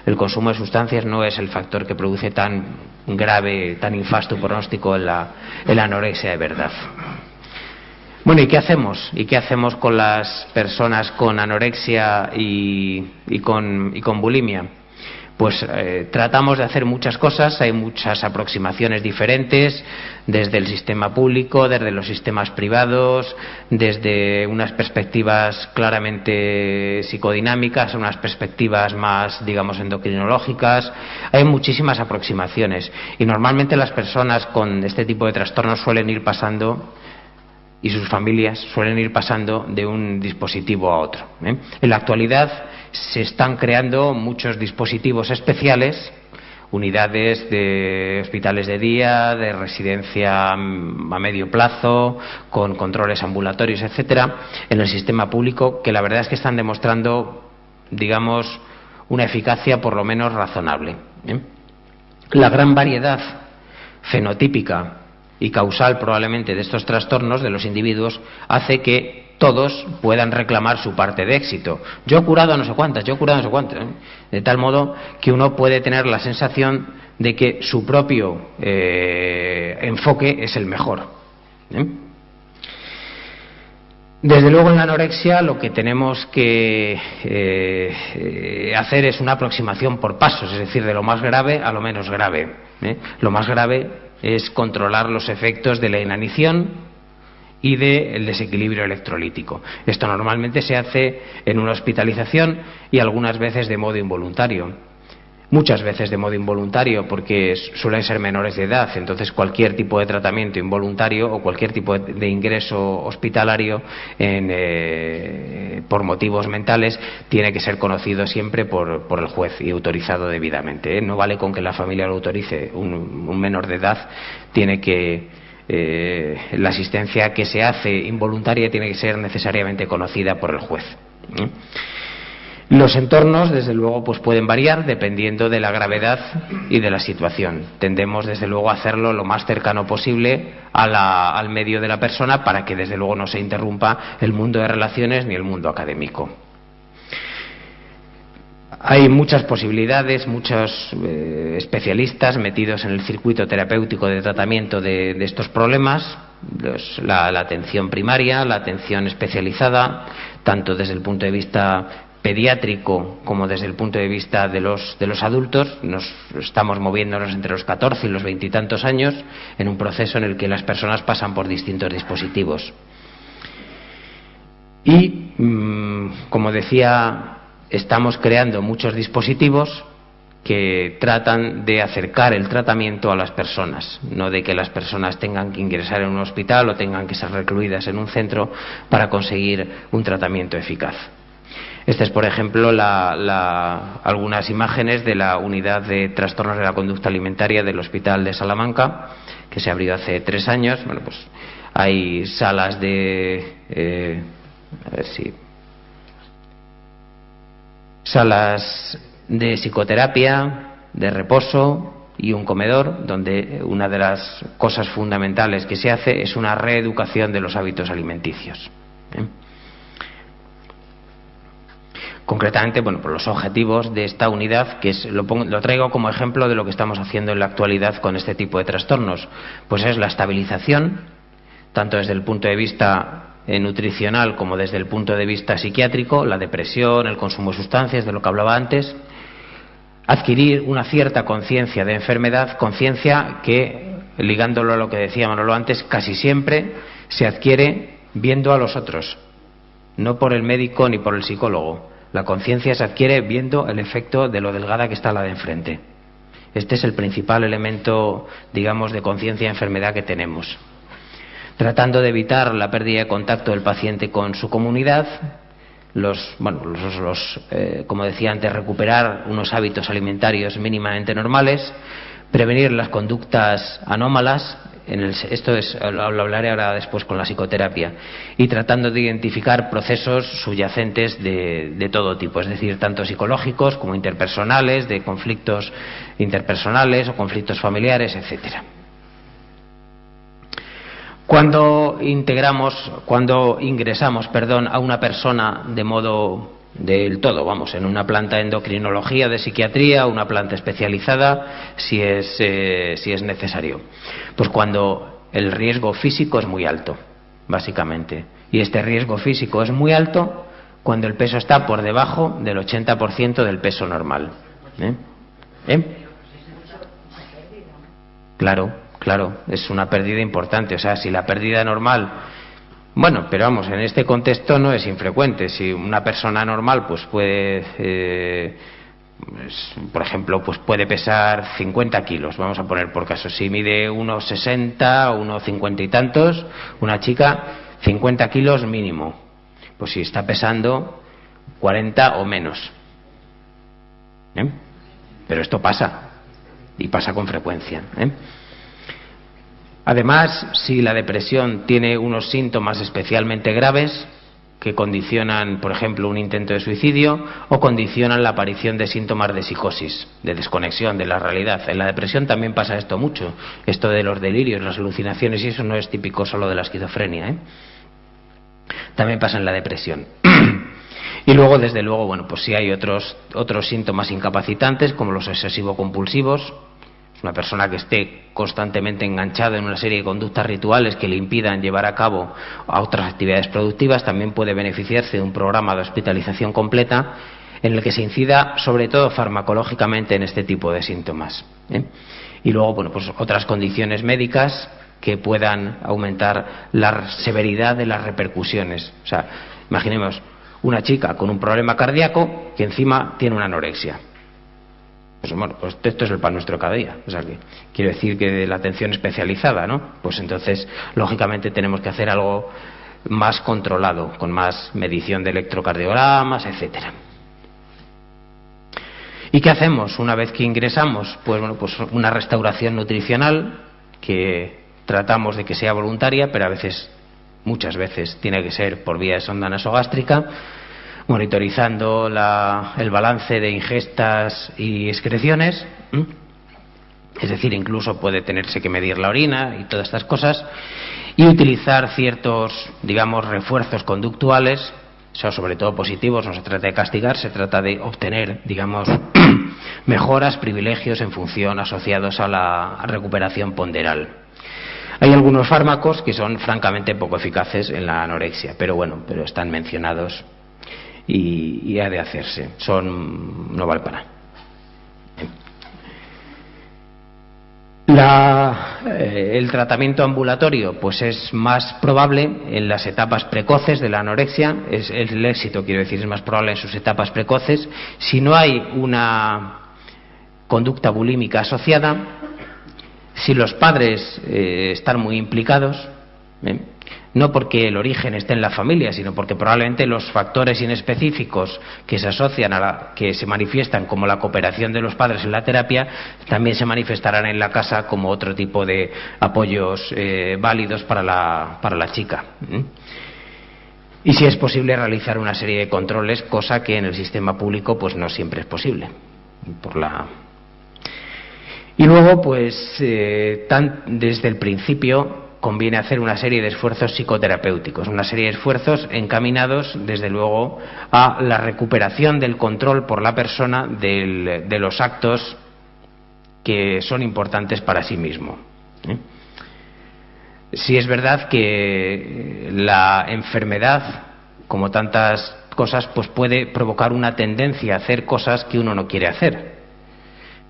el consumo de sustancias no es el factor que produce tan grave, tan infasto pronóstico en la anorexia de verdad. Bueno, ¿y qué hacemos? ¿Y qué hacemos con las personas con anorexia y con bulimia? Pues tratamos de hacer muchas cosas, hay muchas aproximaciones diferentes, desde el sistema público, desde los sistemas privados, desde unas perspectivas claramente psicodinámicas, unas perspectivas más, digamos, endocrinológicas. Hay muchísimas aproximaciones y normalmente las personas con este tipo de trastornos suelen ir pasando, y sus familias suelen ir pasando de un dispositivo a otro. En la actualidad se están creando muchos dispositivos especiales, unidades de hospitales de día, de residencia a medio plazo, con controles ambulatorios, etcétera, en el sistema público, que la verdad es que están demostrando, digamos, una eficacia por lo menos razonable. La gran variedad fenotípica y causal probablemente de estos trastornos de los individuos hace que todos puedan reclamar su parte de éxito. Yo he curado a no sé cuántas, de tal modo que uno puede tener la sensación de que su propio enfoque es el mejor. Desde luego en la anorexia lo que tenemos que hacer es una aproximación por pasos, es decir, de lo más grave a lo menos grave. Lo más grave es controlar los efectos de la inanición y del desequilibrio electrolítico. Esto normalmente se hace en una hospitalización y algunas veces de modo involuntario. Muchas veces de modo involuntario porque suelen ser menores de edad, entonces cualquier tipo de tratamiento involuntario o cualquier tipo de ingreso hospitalario por motivos mentales tiene que ser conocido siempre por el juez y autorizado debidamente. No vale con que la familia lo autorice. Un menor de edad tiene que la asistencia que se hace involuntaria tiene que ser necesariamente conocida por el juez. Los entornos, desde luego, pues pueden variar dependiendo de la gravedad y de la situación. Tendemos, desde luego, a hacerlo lo más cercano posible al medio de la persona para que, desde luego, no se interrumpa el mundo de relaciones ni el mundo académico. Hay muchas posibilidades, muchos especialistas metidos en el circuito terapéutico de tratamiento de estos problemas. la atención primaria, la atención especializada, tanto desde el punto de vista pediátrico como desde el punto de vista de los adultos. Nos estamos moviéndonos entre los 14 y los 20 y tantos años en un proceso en el que las personas pasan por distintos dispositivos. Y, como decía, estamos creando muchos dispositivos que tratan de acercar el tratamiento a las personas, no de que las personas tengan que ingresar en un hospital o tengan que ser recluidas en un centro para conseguir un tratamiento eficaz. Esta es, por ejemplo, algunas imágenes de la unidad de trastornos de la conducta alimentaria del Hospital de Salamanca, que se abrió hace 3 años. Bueno, pues hay salas salas de psicoterapia, de reposo y un comedor, donde una de las cosas fundamentales que se hace es una reeducación de los hábitos alimenticios. Concretamente, bueno, por los objetivos de esta unidad, que lo traigo como ejemplo de lo que estamos haciendo en la actualidad con este tipo de trastornos, pues es la estabilización, tanto desde el punto de vista nutricional como desde el punto de vista psiquiátrico, la depresión, el consumo de sustancias, de lo que hablaba antes, adquirir una cierta conciencia de enfermedad, conciencia que, ligándolo a lo que decía Manolo antes, casi siempre se adquiere viendo a los otros, no por el médico ni por el psicólogo. La conciencia se adquiere viendo el efecto de lo delgada que está la de enfrente. Este es el principal elemento, digamos, de conciencia de enfermedad que tenemos. Tratando de evitar la pérdida de contacto del paciente con su comunidad, como decía antes, recuperar unos hábitos alimentarios mínimamente normales, prevenir las conductas anómalas, lo hablaré ahora después con la psicoterapia, y tratando de identificar procesos subyacentes de todo tipo, es decir, tanto psicológicos como interpersonales, de conflictos interpersonales o conflictos familiares, etcétera. Cuando ingresamos, a una persona de modo del todo, en una planta de endocrinología, de psiquiatría, una planta especializada, si es necesario. Pues cuando el riesgo físico es muy alto, básicamente. Y este riesgo físico es muy alto cuando el peso está por debajo del 80% del peso normal. Claro, es una pérdida importante. O sea, si la pérdida normal... Bueno, pero en este contexto no es infrecuente. Si una persona normal pues puede, por ejemplo, pues puede pesar 50 kilos, vamos a poner por caso. Si mide unos 60, unos 50 y tantos, una chica, 50 kilos mínimo. Pues si está pesando 40 o menos. Pero esto pasa, y pasa con frecuencia. Además, si la depresión tiene unos síntomas especialmente graves que condicionan, por ejemplo, un intento de suicidio o condicionan la aparición de síntomas de psicosis, de desconexión de la realidad. En la depresión también pasa esto mucho, esto de los delirios, las alucinaciones, y eso no es típico solo de la esquizofrenia, También pasa en la depresión. Y luego, desde luego, pues sí hay otros síntomas incapacitantes, como los obsesivo-compulsivos. Una persona que esté constantemente enganchada en una serie de conductas rituales que le impidan llevar a cabo otras actividades productivas también puede beneficiarse de un programa de hospitalización completa en el que se incida sobre todo farmacológicamente en este tipo de síntomas. Y luego, pues otras condiciones médicas que puedan aumentar la severidad de las repercusiones. O sea, imaginemos una chica con un problema cardíaco que encima tiene una anorexia. Pues esto es el pan nuestro cada día. O sea, que quiero decir que de la atención especializada, pues entonces lógicamente tenemos que hacer algo más controlado, con más medición de electrocardiogramas, etcétera. ¿Y qué hacemos una vez que ingresamos? Pues una restauración nutricional que tratamos de que sea voluntaria, pero muchas veces tiene que ser por vía de sonda nasogástrica, monitorizando el balance de ingestas y excreciones, es decir, incluso puede tenerse que medir la orina y todas estas cosas, y utilizar ciertos, refuerzos conductuales, sobre todo positivos. No se trata de castigar, se trata de obtener, mejoras, privilegios en función asociados a la recuperación ponderal. Hay algunos fármacos que son francamente poco eficaces en la anorexia, pero bueno, pero están mencionados y ha de hacerse. No vale para nada. El tratamiento ambulatorio pues es más probable en las etapas precoces de la anorexia, el éxito, quiero decir, es más probable en sus etapas precoces. Si no hay una conducta bulímica asociada, si los padres están muy implicados, no porque el origen esté en la familia, sino porque probablemente los factores inespecíficos que se asocian que se manifiestan como la cooperación de los padres en la terapia, también se manifestarán en la casa como otro tipo de apoyos válidos para la chica. Y si es posible realizar una serie de controles, cosa que en el sistema público pues no siempre es posible Y luego, pues, desde el principio conviene hacer una serie de esfuerzos psicoterapéuticos, una serie de esfuerzos encaminados, desde luego, a la recuperación del control por la persona de los actos que son importantes para sí mismo. Sí es verdad que la enfermedad, como tantas cosas, pues puede provocar una tendencia a hacer cosas que uno no quiere hacer.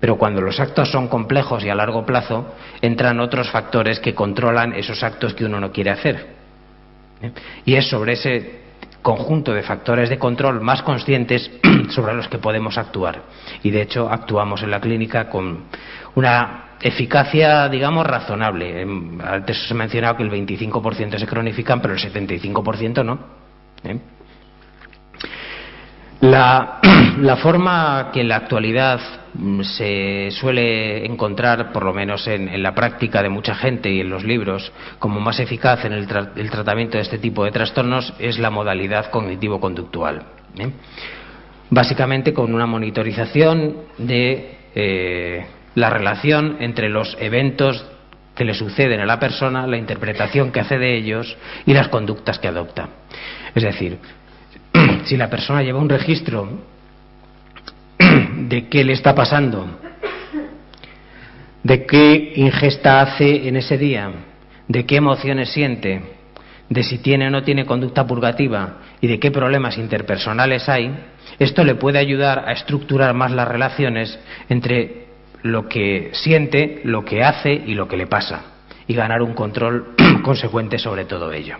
Pero cuando los actos son complejos y a largo plazo, entran otros factores que controlan esos actos que uno no quiere hacer. Y es sobre ese conjunto de factores de control más conscientes sobre los que podemos actuar. Y de hecho actuamos en la clínica con una eficacia, digamos, razonable. Antes os he mencionado que el 25% se cronifican, pero el 75% no. La forma que en la actualidad se suele encontrar, por lo menos en la práctica de mucha gente y en los libros, como más eficaz en el tratamiento de este tipo de trastornos es la modalidad cognitivo-conductual. Básicamente con una monitorización de la relación entre los eventos que le suceden a la persona, la interpretación que hace de ellos y las conductas que adopta. Es decir, si la persona lleva un registro de qué le está pasando, de qué ingesta hace en ese día, de qué emociones siente, de si tiene o no tiene conducta purgativa y de qué problemas interpersonales hay, esto le puede ayudar a estructurar más las relaciones entre lo que siente, lo que hace y lo que le pasa, y ganar un control consecuente sobre todo ello.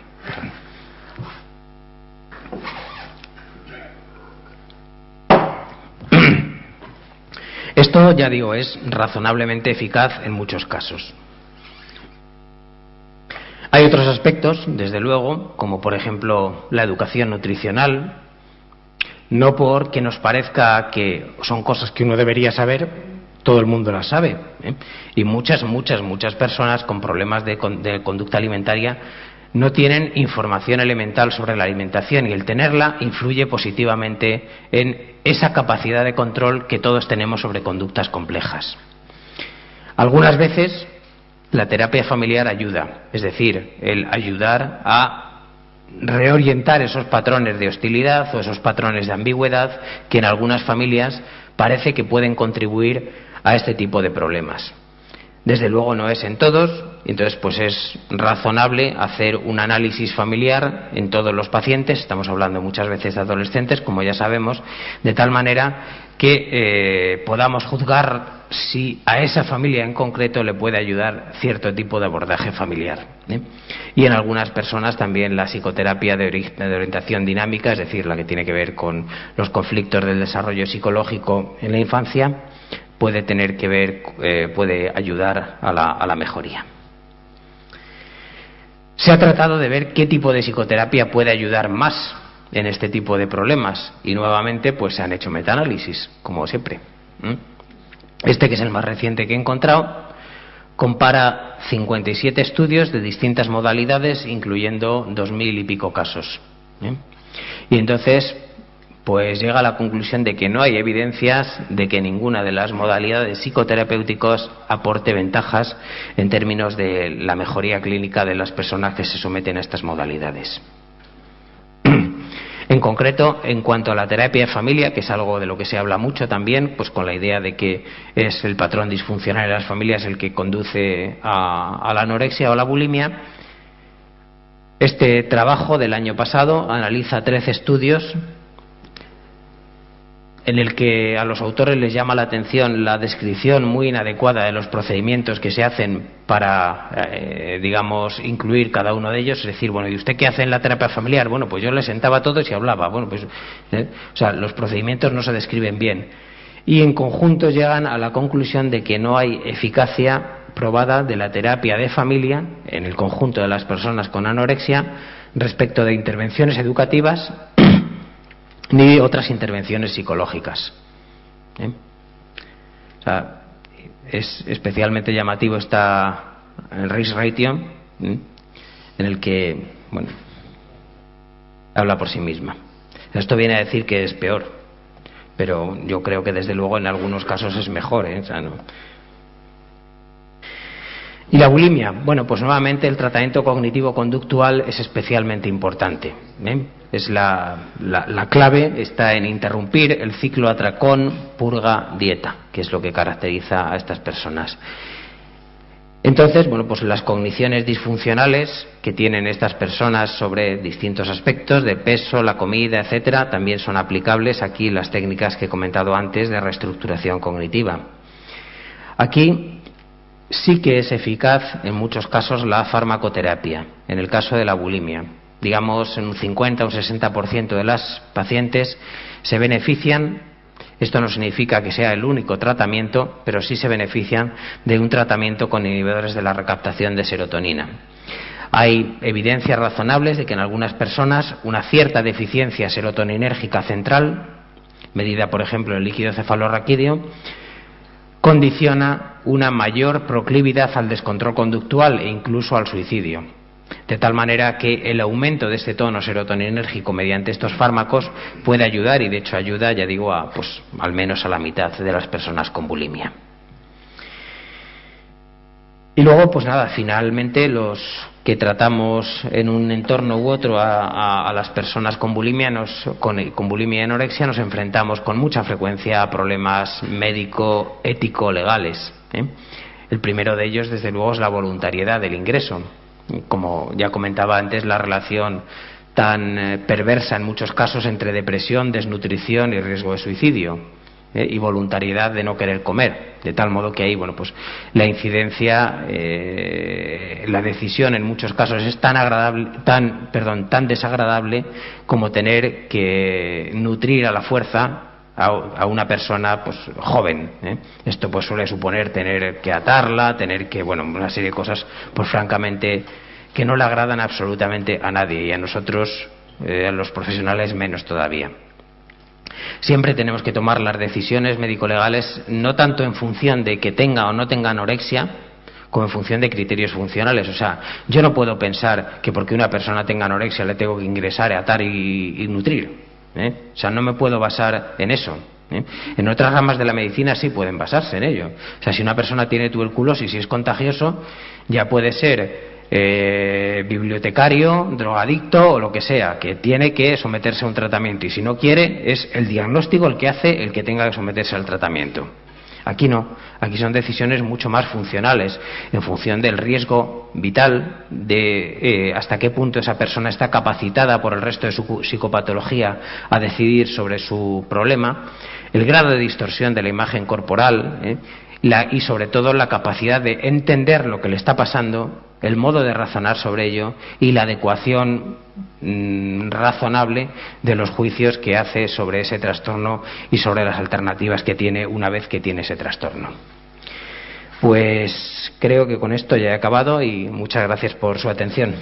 Esto, ya digo, es razonablemente eficaz en muchos casos. Hay otros aspectos, desde luego, como por ejemplo la educación nutricional, no porque nos parezca que son cosas que uno debería saber, todo el mundo las sabe, y muchas personas con problemas de conducta alimentaria no tienen información elemental sobre la alimentación, y el tenerla influye positivamente en esa capacidad de control que todos tenemos sobre conductas complejas. Algunas veces la terapia familiar ayuda, es decir, el ayudar a reorientar esos patrones de hostilidad o esos patrones de ambigüedad que en algunas familias parece que pueden contribuir a este tipo de problemas. Desde luego no es en todos, entonces pues es razonable hacer un análisis familiar en todos los pacientes, estamos hablando muchas veces de adolescentes, como ya sabemos, de tal manera que podamos juzgar si a esa familia en concreto le puede ayudar cierto tipo de abordaje familiar. Y en algunas personas también la psicoterapia de orientación dinámica, es decir, la que tiene que ver con los conflictos del desarrollo psicológico en la infancia, puede tener que ver, puede ayudar a la mejoría. Se ha tratado de ver qué tipo de psicoterapia puede ayudar más en este tipo de problemas y nuevamente pues se han hecho metaanálisis, como siempre. Este, que es el más reciente que he encontrado, compara 57 estudios de distintas modalidades, incluyendo 2000 y pico casos. Y entonces pues llega a la conclusión de que no hay evidencias de que ninguna de las modalidades psicoterapéuticas aporte ventajas en términos de la mejoría clínica de las personas que se someten a estas modalidades. En concreto, en cuanto a la terapia de familia, que es algo de lo que se habla mucho también, pues con la idea de que es el patrón disfuncional de las familias el que conduce a la anorexia o la bulimia. Este trabajo del año pasado analiza 13 estudios en el que a los autores les llama la atención la descripción muy inadecuada de los procedimientos que se hacen para, digamos, incluir cada uno de ellos. Es decir, bueno, ¿y usted qué hace en la terapia familiar? Bueno, pues yo les sentaba a todos y hablaba. Bueno, pues, o sea, los procedimientos no se describen bien. Y en conjunto llegan a la conclusión de que no hay eficacia probada de la terapia de familia en el conjunto de las personas con anorexia respecto de intervenciones educativas ni otras intervenciones psicológicas. O sea, es especialmente llamativo el Risk Ratio, en el que, bueno, habla por sí misma. Esto viene a decir que es peor, pero yo creo que desde luego en algunos casos es mejor, O sea, no. Y la bulimia, bueno, pues nuevamente el tratamiento cognitivo-conductual es especialmente importante. Es la clave está en interrumpir el ciclo atracón-purga-dieta, que es lo que caracteriza a estas personas. Entonces, bueno, pues las cogniciones disfuncionales que tienen estas personas sobre distintos aspectos de peso, la comida, etcétera, también son aplicables aquí las técnicas que he comentado antes de reestructuración cognitiva. Aquí sí que es eficaz en muchos casos la farmacoterapia, en el caso de la bulimia. Digamos, en un 50 o un 60% de las pacientes se benefician. Esto no significa que sea el único tratamiento, pero sí se benefician de un tratamiento con inhibidores de la recaptación de serotonina. Hay evidencias razonables de que en algunas personas una cierta deficiencia serotoninérgica central, medida por ejemplo en el líquido cefalorraquídeo, condiciona una mayor proclividad al descontrol conductual e incluso al suicidio. De tal manera que el aumento de este tono serotoninérgico mediante estos fármacos puede ayudar, y de hecho ayuda, ya digo, pues al menos a la mitad de las personas con bulimia. Y luego, pues nada, finalmente los que tratamos en un entorno u otro a las personas con bulimia, con bulimia y anorexia, nos enfrentamos con mucha frecuencia a problemas médico-ético-legales. El primero de ellos, desde luego, es la voluntariedad del ingreso. Como ya comentaba antes, la relación tan perversa en muchos casos entre depresión, desnutrición y riesgo de suicidio. Y voluntariedad de no querer comer, de tal modo que ahí, bueno, pues la incidencia, la decisión en muchos casos es tan desagradable como tener que nutrir a la fuerza a una persona pues joven. Esto pues suele suponer tener que atarla, tener que, bueno, una serie de cosas pues francamente que no le agradan absolutamente a nadie, y a nosotros, a los profesionales, menos todavía. Siempre tenemos que tomar las decisiones médico-legales no tanto en función de que tenga o no tenga anorexia, como en función de criterios funcionales. O sea, yo no puedo pensar que porque una persona tenga anorexia le tengo que ingresar, atar y nutrir. O sea, no me puedo basar en eso. En otras ramas de la medicina sí pueden basarse en ello. O sea, si una persona tiene tuberculosis y es contagioso, ya puede ser bibliotecario, drogadicto o lo que sea, que tiene que someterse a un tratamiento, y si no quiere es el diagnóstico el que hace el que tenga que someterse al tratamiento. Aquí no, aquí son decisiones mucho más funcionales, en función del riesgo vital, de hasta qué punto esa persona está capacitada por el resto de su psicopatología a decidir sobre su problema, el grado de distorsión de la imagen corporal, y sobre todo la capacidad de entender lo que le está pasando, el modo de razonar sobre ello y la adecuación razonable de los juicios que hace sobre ese trastorno y sobre las alternativas que tiene una vez que tiene ese trastorno. Pues creo que con esto ya he acabado y muchas gracias por su atención.